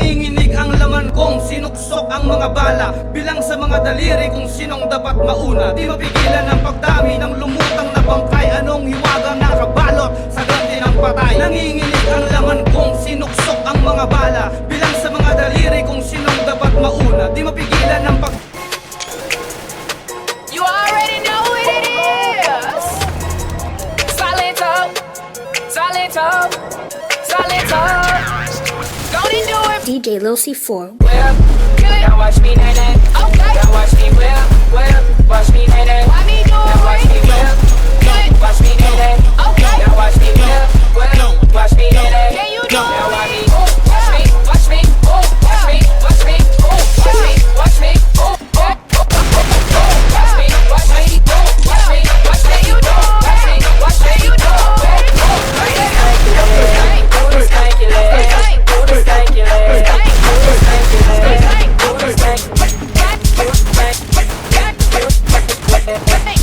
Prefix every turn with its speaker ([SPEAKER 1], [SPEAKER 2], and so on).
[SPEAKER 1] Nanginginig ang laman kong sinuksok ang mga bala. Bilang sa mga daliri kung sinong dapat mauna. Di mapigilan ang pagdami ng lumutang na bangkay. Anong hiwagang nakabalot sa ganti ng patay. Nanginginig ang laman kong sinuksok ang mga bala. Bilang sa mga daliri kung sinong dapat mauna. Di mapigilan ang pag...
[SPEAKER 2] You already know what it is. Silento, Silento, Silento. Go and do it.
[SPEAKER 3] DJ Lil C4.
[SPEAKER 2] Well, now watch me nay nay. Okay. Now watch me well, watch me nay nay. Why me do it? Now watch me well, watch me nay nay. Okay. Now watch me well, watch me nay nay. Can you do it? Now watch me, watch me, watch me, watch me, watch me, watch me, watch me, watch me, watch me, watch me, watch me, you do it. Watch me, watch me, you do it. Hey!